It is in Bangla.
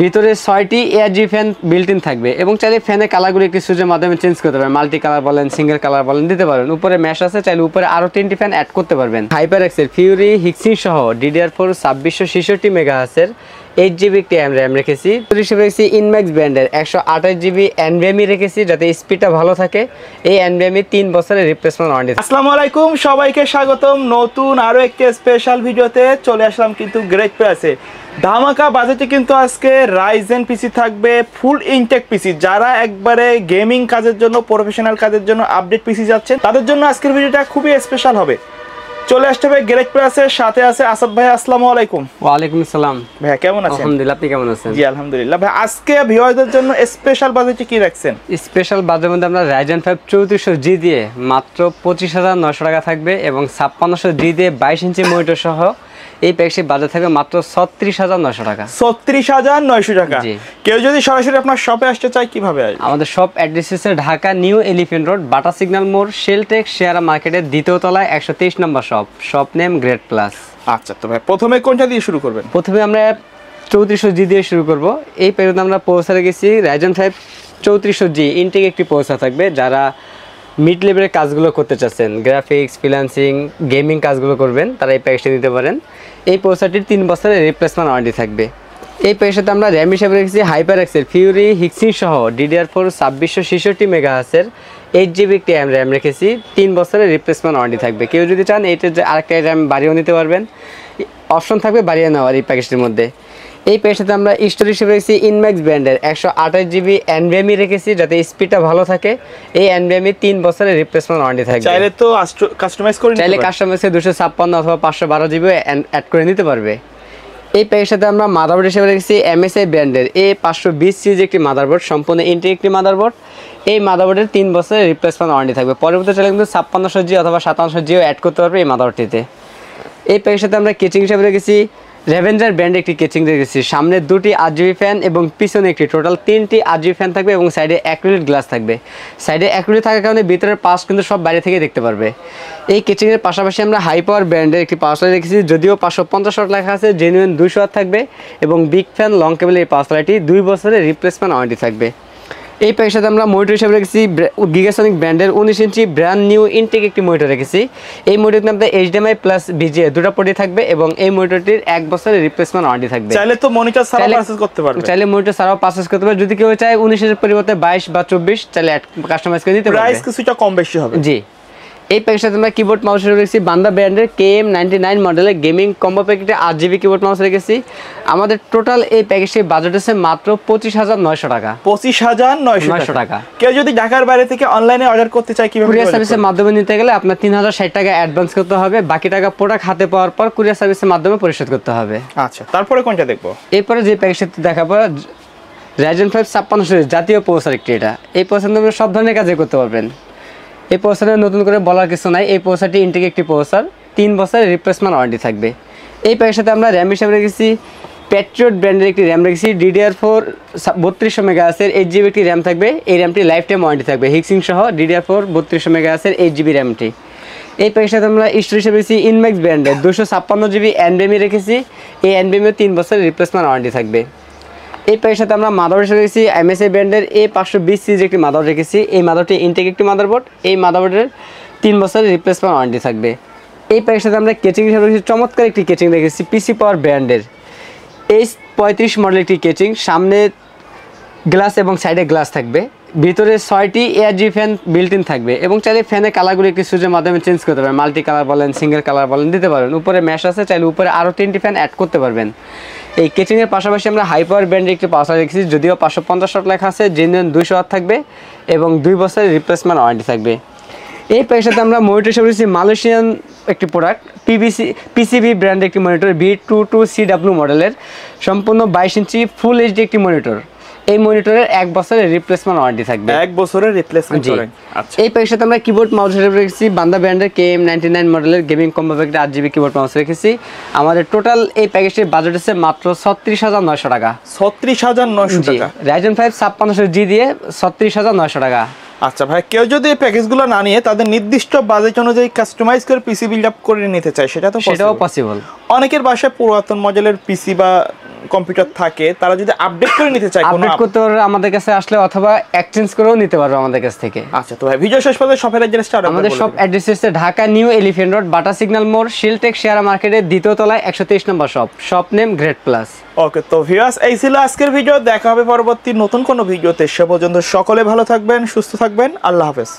ভিতরে 6টি এআরজি ফ্যান বিল্ট ইন থাকবে এবং চাইলে ফ্যানের কালারগুলো একটি সুইচের মাধ্যমে চেঞ্জ করতে পারবেন। মাল্টি কালার বলেন, সিঙ্গেল কালার বলেন দিতে পারবেন। উপরে ম্যাশ আছে, চাইলে উপরে আরো 3টি ফ্যান অ্যাড করতে পারবেন। হাইপার এক্সেল ফিউরি হিক্সিং সহ DDR4 2666 মেগাহার্টজের 8GB একটি RAM রেখেছি। হিসেবে রেখেছি ইনম্যাক্স ব্র্যান্ডের 128GB NVMe রেখেছি, যাতে স্পিডটা ভালো থাকে। এই NVMe 3 বছরের রিপ্লেসমেন্ট ওয়ারেন্টি। আসসালামু আলাইকুম, সবাইকে স্বাগতম নতুন আরো একটি স্পেশাল ভিডিওতে। চলে আসলাম কিন্তু গ্রেট প্রাইসে ধামাকা বাজেটে। কিন্তু আজকে রাইজেন পিসি থাকবে, ফুল ইনটেক পিসি। যারা একবারে গেমিং কাজের জন্য, প্রফেশনাল কাজের জন্য আপডেট পিসি যাচ্ছেন, তাদের জন্য আজকের ভিডিওটা খুবই স্পেশাল হবে। চলে আসতে হবে গ্রেট প্রাইসের সাথে আছে আসাদ ভাই। আসসালামু আলাইকুম। ওয়ালাইকুম আসসালাম ভাই, কেমন আছেন? আলহামদুলিল্লাহ, আপনি কেমন আছেন? জি আলহামদুলিল্লাহ। ভাই, আজকে ভিউয়ারদের জন্য স্পেশাল বাজেটে কি রাখছেন? স্পেশাল বাজেটের মধ্যে আমরা রাইজেন 5 3400G দিয়ে মাত্র 25,900 টাকা থাকবে এবং 5600G দিয়ে 22 ইঞ্চি মনিটর সহ এই প্যাকেজের বাজেট থাকবে মাত্র 36,900 টাকা। 36,900 টাকা। কেউ যদি সরাসরি আপনার শপে আসতে চায় কিভাবে আসবে? আমাদের শপ অ্যাড্রেস হচ্ছে ঢাকা নিউ এলিফ্যান্ট রোড, বাটা সিগন্যাল মোড়, শেলটেক শেয়ারা মার্কেটের দ্বিতীয় তলায় 123 নম্বর শপ নেম গ্রেট প্লাস। আচ্ছা, তো ভাই প্রথমে কোনটা দিয়ে শুরু করবেন? প্রথমে আমরা 3400G দিয়ে শুরু করব। এই প্যাকেজে আমরা পৌঁছে গেছি রাইজেন 5 3400G ইনটেক একটি পৌঁছা থাকবে। যারা মিড লেভেলের কাজগুলো করতে চাচ্ছেন, গ্রাফিক্স, ফ্রিল্যান্সিং, গেমিং কাজগুলো করবেন, তারা এই প্যাকেজটি নিতে পারেন। এই পৌঁছাটির 3 বছরের রিপ্লেসমেন্ট ওয়ারেন্টি থাকবে। এই প্যাকেজের আমরা র্যাম হিসেবে রেখেছি হাইপার এক্সেল ফিউরি হিক্সিং সহ DDR4 2666 মেগাহার্টজের 8GB একটি RAM রেখেছি। 3 বছরের রিপ্লেসমেন্ট ওয়ারেন্টি থাকবে। কেউ যদি চান এইটার যে আরেকটা RAM বাড়িয়েও নিতে পারবেন, অপশন থাকবে বাড়িয়ে নেওয়ার এই প্যাকেজটির মধ্যে। এই প্যাকেজটাতে আমরা স্টোরেজ হিসেবে রেখেছি ইনম্যাক্স ব্র্যান্ডের 128GB NVMe রেখেছি, যাতে স্পিডটা ভালো থাকে। এই NVMe 3 বছরের রিপ্লেসমেন্ট ওয়ারেন্টি থাকবে। চাইলে তো কাস্টমাইজ করে নিতে পারবে। চাইলে কাস্টমাইজে 256 অথবা 512GB অ্যাড করে নিতে পারবে। এই প্যাকেজটাতে আমরা মাদারবোর্ড হিসেবে রেখেছি MSI ব্র্যান্ডের A520 সিরিজ একটি মাদারবোর্ড, সম্পূর্ণ ইনটেক একটি মাদারবোর্ড। এই মাদারবোর্ডের 3 বছরের রিপ্লেসমেন্ট ওয়ারেন্টি থাকবে। পরবর্তী চাইলে কিন্তু 5600G অথবা 5700Gও অ্যাড করতে পারবে এই মাদারবোর্ডটিতে। এই প্যাকেজটাতে আমরা কেচিং হিসেবে রেখেছি রেভেঞ্জার ব্র্যান্ডের একটি কেচিং রেখেছি। সামনে 2টি RGB ফ্যান এবং পিছনে একটি, টোটাল 3টি RGB ফ্যান থাকবে এবং সাইডে অ্যাক্রিলিক গ্লাস থাকবে। সাইডে অ্যাক্রিলিক থাকার কারণে ভিতরের পাশ কিন্তু সব বাইরে থেকে দেখতে পারবে। এই কেচিংয়ের পাশাপাশি আমরা হাই পাওয়ার ব্র্যান্ডের একটি পাওয়ার সাপ্লাই রেখেছি, যদিও 550 ওয়াট লেখা আছে, জেনুইন 200 ওয়াট থাকবে এবং বিগ ফ্যান লং কেবল। এই পাওয়ার সাপ্লাইটি 2 বছরের রিপ্লেসমেন্ট ওয়ারেন্টি থাকবে। এই প্যাকের সাথে আমরা মনিটর হিসেবে রেখেছি গিগাসনিক ব্র্যান্ডের 19 ইঞ্চি ব্র্যান্ড নিউ ইনটেক একটি মনিটর রেখেছি। এই মনিটরটিতে আমাদের HDMI প্লাস VGA দুটো পোর্টই থাকবে এবং এই মনিটরটির 1 বছরের রিপ্লেসমেন্ট ওয়ারেন্টি থাকবে। চাইলে তো মনিটর ছাড়াও পারচেজ করতে পারবে। চাইলে মনিটর ছাড়াও পারচেজ করতে পারবে। যদি কেউ চায় 19 এর পরিবর্তে 22 বা 24 চাইলে কাস্টমাইজ করে দিতে পারবে। প্রাইস কিছুটা কম বেশি হবে। জি। এই প্যাকের সাথে আমরা কিবোর্ড মাউস রেখেছি বান্দা ব্র্যান্ডের KM99 মডেলের গেমিং কম্বো প্যাকেটে 8GB কিবোর্ড মাউস রেখেছি। আমাদের টোটাল এই প্যাকেজের বাজেট আছে মাত্র 25,900 টাকা। 25,900 টাকা। কেউ যদি ঢাকার বাইরে থেকে অনলাইনে অর্ডার করতে চায় কিভাবে? কুরিয়ার সার্ভিসের মাধ্যমে নিতে গেলে আপনার 3060 টাকা অ্যাডভান্স করতে হবে। বাকি টাকা প্রোডাক্ট হাতে পাওয়ার পর কুরিয়ার সার্ভিসের মাধ্যমে পরিশোধ করতে হবে। আচ্ছা, তারপরে কোনটা দেখবো? এরপরে যে প্যাকেজটি দেখাবো রাইজেন 5 5600 জাতীয় প্রসেসর একটি। এটা এই প্রসেসর আপনি সব ধরনের কাজে করতে পারবেন। এই প্রসেসরে নতুন করে বলার কিছু নাই। এই প্রসেসরটি ইনটেক একটি প্রসেসর, 3 বছরের রিপ্লেসমেন্ট ওয়ারেন্টি থাকবে। এই প্যাকের সাথে আমরা র্যাম হিসেবে রেখেছি প্যাট্রিয়ট ব্র্যান্ডের একটি র্যাম রেখেছি। DDR4 3200 মেগাহার্টজের 8GB একটি র্যাম থাকবে। এই র্যামটি লাইফ টাইম ওয়ারেন্টি থাকবে হিক্সিং সহ। DDR4 3200 মেগাহার্টজের 8GB র্যামটি। এই প্যাকের সাথে আমরা স্টোরেজ হিসেবে রেখেছি ইনম্যাক্স ব্র্যান্ডের 256GB NVMe রেখেছি। এই NVMe 3 বছরের রিপ্লেসমেন্ট ওয়ারেন্টি থাকবে। এই প্যাকের সাথে আমরা মাদারবোর্ড হিসেবে রেখেছি MSI ব্র্যান্ডের A520 সিরিজ একটি মাদারবোর্ড রেখেছি। এই মাদারবোর্ডটি ইনটেক একটি মাদারবোর্ড। এই মাদারবোর্ডের 3 বছরের রিপ্লেসমেন্ট ওয়ারেন্টি থাকবে। এই প্যাকের সাথে আমরা কেচিং হিসেবে রেখেছি চমৎকার একটি কেচিং রেখেছি পিসি পাওয়ার ব্র্যান্ডের H35 মডেল একটি কেচিং। সামনে গ্লাস এবং সাইডে গ্লাস থাকবে। ভিতরে 6টি এআরজি ফ্যান বিল্ট ইন থাকবে এবং চাইলে ফ্যানের কালারগুলো একটি সুইচের মাধ্যমে চেঞ্জ করতে পারবেন। মাল্টি কালার বলেন, সিঙ্গেল কালার বলেন দিতে পারবেন। উপরে ম্যাশ আছে, চাইলে উপরে আরও 3টি ফ্যান অ্যাড করতে পারবেন। এই কেচিংয়ের পাশাপাশি আমরা হাই পাওয়ার ব্র্যান্ডের একটি পাওয়ার সাপ্লাই রেখেছি, যদিও 550 ওয়াট লেখা আছে, জেনুইন 200 ওয়াট থাকবে এবং 2 বছরের রিপ্লেসমেন্ট ওয়ারেন্টি থাকবে। এই প্যাকের সাথে আমরা মনিটর হিসেবে রেখেছি মালয়েশিয়ান একটি প্রোডাক্ট PCB ব্র্যান্ডের একটি মনিটর B22CW মডেলের, সম্পূর্ণ 22 ইঞ্চি ফুল HD একটি মনিটর। এই মনিটরের 1 বছরের রিপ্লেসমেন্ট ওয়ারেন্টি থাকবে। 1 বছরের রিপ্লেসমেন্ট ওয়ারেন্টি। আচ্ছা, এই প্যাকের সাথে আমরা কিবোর্ড মাউস হিসেবে রেখেছি বান্দা ব্র্যান্ডের KM99 মডেলের গেমিং কম্বো প্যাকেটে 8GB কিবোর্ড মাউস রেখেছি। আমাদের টোটাল এই প্যাকেজের বাজেট আছে মাত্র 36,900 টাকা। 36,900 টাকা। রাইজেন 5 5600G দিয়ে 36,900 টাকা। আচ্ছা ভাই, কেউ যদি এই প্যাকেজগুলো না নিয়ে তাদের নির্দিষ্ট বাজেট অনুযায়ী কাস্টমাইজ করে পিসি বিল্ড আপ করে নিতে চায়, সেটাও পসিবল। অনেকের বাসায় পুরাতন মডেলের পিসি বা কম্পিউটার থাকে তারা যদি আপডেট করে নিতে চায় কোনো আপডেট করতে পারবে আমাদের কাছে আসলে, অথবা এক্সচেঞ্জ করেও নিতে পারবে আমাদের কাছ থেকে। আচ্ছা, তো ভাই ভিডিও শেষ পর্যন্ত শপের অ্যাড্রেসটা আমাদের সব অ্যাড্রেস হচ্ছে ঢাকা নিউ এলিফ্যান্ট রোড, বাটা সিগন্যাল মোড়, শিলটেক শেয়ার মার্কেটের দ্বিতীয় তলায় 123 নম্বর শপ নেম গ্রেট প্লাস। ওকে, তো ভিউয়ার্স এই ছিল আজকের ভিডিও। দেখা হবে পরবর্তী নতুন কোনো ভিডিওতে। সে পর্যন্ত সকলে ভালো থাকবেন, সুস্থ থাকবেন। আল্লাহ হাফেজ।